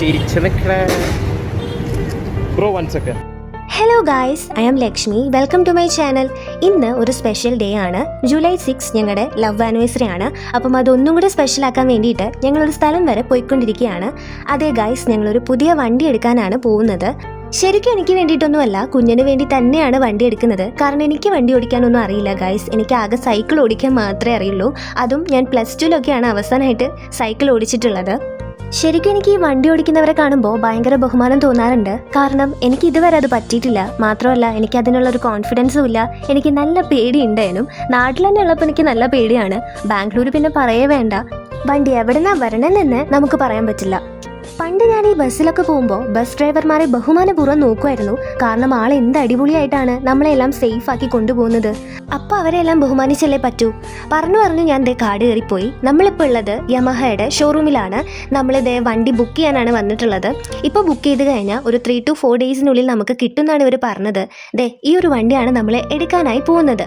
ചിരിച്ച് നിൽക്കണേ bro. 1 second. Hello guys, I am Lakshmi. Welcome to my channel. ഇന്ന് ഒരു സ്പെഷ്യൽ ഡേ ആണ്. ജൂലൈ 6 ഞങ്ങളുടെ ലവ് ആനിവേഴ്സറി ആണ്. അപ്പം അതൊന്നും കൂടെ സ്പെഷ്യൽ ആക്കാൻ വേണ്ടിയിട്ട് ഞങ്ങളൊരു സ്ഥലം വരെ പോയിക്കൊണ്ടിരിക്കുകയാണ്. അതെ ഗായ്സ്, ഞങ്ങളൊരു പുതിയ വണ്ടി എടുക്കാനാണ് പോകുന്നത്. ശരിക്കും എനിക്ക് വേണ്ടിയിട്ടൊന്നുമല്ല, കുഞ്ഞിന് വേണ്ടി തന്നെയാണ് വണ്ടി എടുക്കുന്നത്. കാരണം എനിക്ക് വണ്ടി ഓടിക്കാനൊന്നും അറിയില്ല ഗായ്സ്. എനിക്ക് ആകെ സൈക്കിൾ ഓടിക്കാൻ മാത്രമേ അറിയുള്ളൂ. അതും ഞാൻ +2-ലൊക്കെയാണ് അവസാനമായിട്ട് സൈക്കിൾ ഓടിച്ചിട്ടുള്ളത്. ശരിക്കും എനിക്ക് ഈ വണ്ടി ഓടിക്കുന്നവരെ കാണുമ്പോൾ ഭയങ്കര ബഹുമാനം തോന്നാറുണ്ട്. കാരണം എനിക്ക് ഇതുവരെ അത് പറ്റിയിട്ടില്ല. മാത്രമല്ല എനിക്ക് അതിനുള്ളൊരു കോൺഫിഡൻസും ഇല്ല. എനിക്ക് നല്ല പേടിയുണ്ടായിരുന്നു. നാട്ടിൽ തന്നെ ഉള്ളപ്പോൾ എനിക്ക് നല്ല പേടിയാണ്. ബാംഗ്ലൂർ പിന്നെ പറയേ വേണ്ട. വണ്ടി എവിടെ നിന്നാണ് വരണമെന്ന് നമുക്ക് പറയാൻ പറ്റില്ല. പണ്ട് ഞാൻ ഈ ബസ്സിലൊക്കെ പോകുമ്പോൾ ബസ് ഡ്രൈവർമാരെ ബഹുമാനപൂർവ്വം നോക്കുമായിരുന്നു. കാരണം ആൾ എന്ത് അടിപൊളിയായിട്ടാണ് നമ്മളെല്ലാം സേഫ് ആക്കി കൊണ്ടുപോകുന്നത്. അപ്പോൾ അവരെല്ലാം ബഹുമാനിച്ചല്ലേ പറ്റൂ. പറഞ്ഞു ഞാൻ കാട് കയറിപ്പോയി. നമ്മളിപ്പോൾ ഉള്ളത് യമഹയുടെ ഷോറൂമിലാണ്. നമ്മളിതേ വണ്ടി ബുക്ക് ചെയ്യാനാണ് വന്നിട്ടുള്ളത്. ഇപ്പോൾ ബുക്ക് ചെയ്ത് കഴിഞ്ഞാൽ ഒരു 3 to 4 ഡേയ്സിനുള്ളിൽ നമുക്ക് കിട്ടുമെന്നാണ് ഇവർ പറഞ്ഞത്. ഈ ഒരു വണ്ടിയാണ് നമ്മൾ എടുക്കാനായി പോകുന്നത്.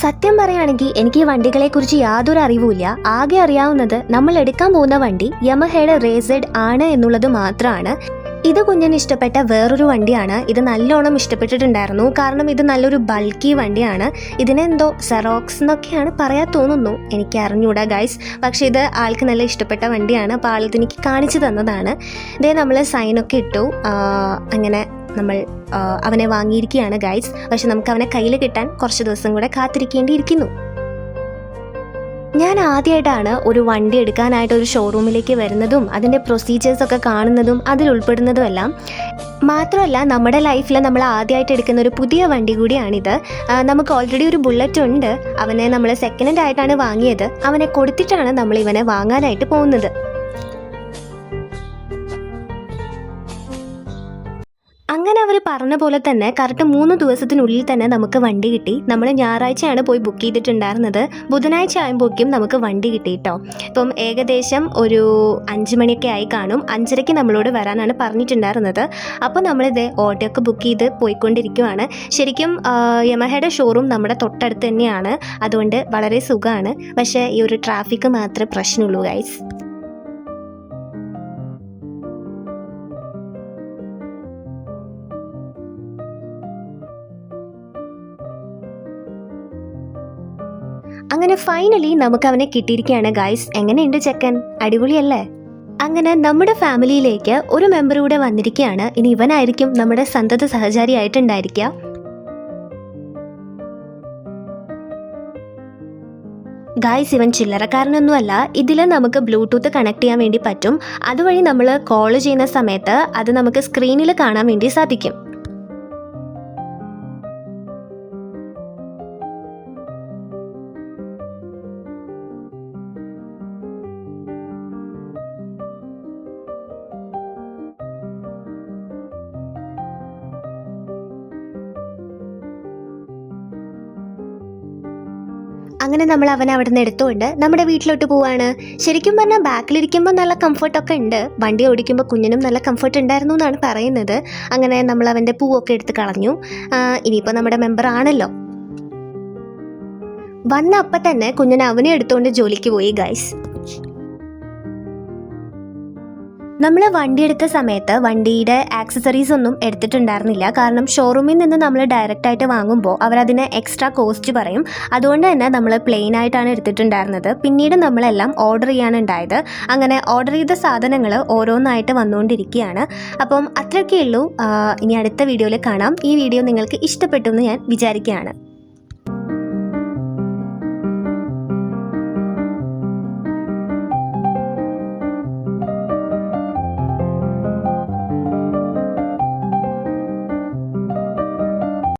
സത്യം പറയുകയാണെങ്കിൽ എനിക്ക് ഈ വണ്ടികളെക്കുറിച്ച് യാതൊരു അറിവുമില്ല. ആകെ അറിയാവുന്നത് നമ്മൾ എടുക്കാൻ പോകുന്ന വണ്ടി യമഹയുടെ റേസഡ് ആണ് എന്നുള്ളത് മാത്രമാണ്. ഇത് കുഞ്ഞിന് ഇഷ്ടപ്പെട്ട വേറൊരു വണ്ടിയാണ്. ഇത് നല്ലോണം ഇഷ്ടപ്പെട്ടിട്ടുണ്ടായിരുന്നു. കാരണം ഇത് നല്ലൊരു ബൾക്കി വണ്ടിയാണ്. ഇതിനെന്തോ സെറോക്സ് എന്നൊക്കെയാണ് പറയാൻ തോന്നുന്നു. എനിക്ക് അറിഞ്ഞൂടാ ഗൈസ്. പക്ഷേ ഇത് ആൾക്ക് നല്ല ഇഷ്ടപ്പെട്ട വണ്ടിയാണ്. അപ്പോൾ ആൾ ഇതെനിക്ക് കാണിച്ചു തന്നതാണ്. നമ്മൾ സൈനൊക്കെ ഇട്ടു. അങ്ങനെ നമ്മൾ അവനെ വാങ്ങിയിരിക്കുകയാണ് ഗൈസ്. പക്ഷെ നമുക്ക് അവനെ കയ്യിൽ കിട്ടാൻ കുറച്ച് ദിവസം കൂടെ കാത്തിരിക്കേണ്ടിയിരിക്കുന്നു. ഞാൻ ആദ്യമായിട്ടാണ് ഒരു വണ്ടി എടുക്കാനായിട്ട് ഒരു ഷോറൂമിലേക്ക് വരുന്നതും അതിൻ്റെ പ്രൊസീജിയേഴ്സൊക്കെ കാണുന്നതും അതിൽ ഉൾപ്പെടുന്നതും എല്ലാം. മാത്രമല്ല നമ്മുടെ ലൈഫിൽ നമ്മൾ ആദ്യമായിട്ട് എടുക്കുന്ന ഒരു പുതിയ വണ്ടി കൂടിയാണിത്. നമുക്ക് ഓൾറെഡി ഒരു ബുള്ളറ്റ് ഉണ്ട്. അവനെ നമ്മൾ സെക്കൻഡ് ഹാൻഡ് ആയിട്ടാണ് വാങ്ങിയത്. അവനെ കൊടുത്തിട്ടാണ് നമ്മൾ ഇവനെ വാങ്ങാനായിട്ട് പോകുന്നത്. അങ്ങനെ അവർ പറഞ്ഞ പോലെ തന്നെ കറക്റ്റ് 3 ദിവസത്തിനുള്ളിൽ തന്നെ നമുക്ക് വണ്ടി കിട്ടി. നമ്മൾ ഞായറാഴ്ചയാണ് പോയി ബുക്ക് ചെയ്തിട്ടുണ്ടായിരുന്നത്. ബുധനാഴ്ച ആകുമ്പോഴേക്കും നമുക്ക് വണ്ടി കിട്ടി കേട്ടോ. ഇപ്പം ഏകദേശം ഒരു 5 മണിയൊക്കെ ആയി കാണും. 5:30 നമ്മളോട് വരാനാണ് പറഞ്ഞിട്ടുണ്ടായിരുന്നത്. അപ്പോൾ നമ്മളിത് ഓട്ടോയൊക്കെ ബുക്ക് ചെയ്ത് പോയിക്കൊണ്ടിരിക്കുവാണ്. ശരിക്കും യമഹയുടെ ഷോറൂം നമ്മുടെ തൊട്ടടുത്ത് തന്നെയാണ്. അതുകൊണ്ട് വളരെ സുഖമാണ്. പക്ഷേ ഈ ഒരു ട്രാഫിക്ക് മാത്രമേ പ്രശ്നമുള്ളൂ ഗൈസ്. അങ്ങനെ ഫൈനലി നമുക്ക് അവനെ കിട്ടിയിരിക്കുകയാണ് ഗൈസ്. എങ്ങനെയുണ്ട് ചെക്കൻ? അടിപൊളിയല്ലേ? അങ്ങനെ നമ്മുടെ ഫാമിലിയിലേക്ക് ഒരു മെമ്പർ കൂടെ വന്നിരിക്കുകയാണ്. ഇനി ഇവനായിരിക്കും നമ്മുടെ സന്തത സഹചാരിയായിട്ടുണ്ടായിരിക്കുക. ഗൈസ്, ഇവൻ ചില്ലറക്കാരനൊന്നുമല്ല. ഇതിൽ നമുക്ക് ബ്ലൂടൂത്ത് കണക്ട് ചെയ്യാൻ വേണ്ടി പറ്റും. അതുവഴി നമ്മൾ കോൾ ചെയ്യുന്ന സമയത്ത് അത് നമുക്ക് സ്ക്രീനിൽ കാണാൻ വേണ്ടി സാധിക്കും. അങ്ങനെ നമ്മൾ അവനെ അവിടെ നിന്ന് എടുത്തുകൊണ്ട് നമ്മുടെ വീട്ടിലോട്ട് പോവാണ്. ശരിക്കും പറഞ്ഞാൽ ബാക്കിലിരിക്കുമ്പോൾ നല്ല കംഫർട്ടൊക്കെ ഉണ്ട്. വണ്ടി ഓടിക്കുമ്പോൾ കുഞ്ഞിനും നല്ല കംഫർട്ട് ഉണ്ടായിരുന്നു എന്നാണ് പറയുന്നത്. അങ്ങനെ നമ്മൾ അവൻ്റെ പൂവൊക്കെ എടുത്ത് കളഞ്ഞു. ഇനിയിപ്പോൾ നമ്മുടെ മെമ്പർ ആണല്ലോ. വന്ന അപ്പം തന്നെ കുഞ്ഞിനെ അവനെ എടുത്തുകൊണ്ട് ജോലിക്ക് പോയി ഗൈസ്. നമ്മൾ വണ്ടി എടുത്ത സമയത്ത് വണ്ടിയുടെ ആക്സസറീസ് ഒന്നും എടുത്തിട്ടുണ്ടായിരുന്നില്ല. കാരണം ഷോറൂമിൽ നിന്ന് നമ്മൾ ഡയറക്റ്റായിട്ട് വാങ്ങുമ്പോൾ അവരതിന് എക്സ്ട്രാ കോസ്റ്റ് പറയും. അതുകൊണ്ട് തന്നെ നമ്മൾ പ്ലെയിൻ ആയിട്ടാണ് എടുത്തിട്ടുണ്ടായിരുന്നത്. പിന്നീട് നമ്മളെല്ലാം ഓർഡർ ചെയ്യാനുണ്ടായത്. അങ്ങനെ ഓർഡർ ചെയ്ത സാധനങ്ങൾ ഓരോന്നായിട്ട് വന്നുകൊണ്ടിരിക്കുകയാണ്. അപ്പം അത്രയൊക്കെ ഉള്ളൂ. ഇനി അടുത്ത വീഡിയോയിൽ കാണാം. ഈ വീഡിയോ നിങ്ങൾക്ക് ഇഷ്ടപ്പെട്ടു എന്ന് ഞാൻ വിചാരിക്കുകയാണ്.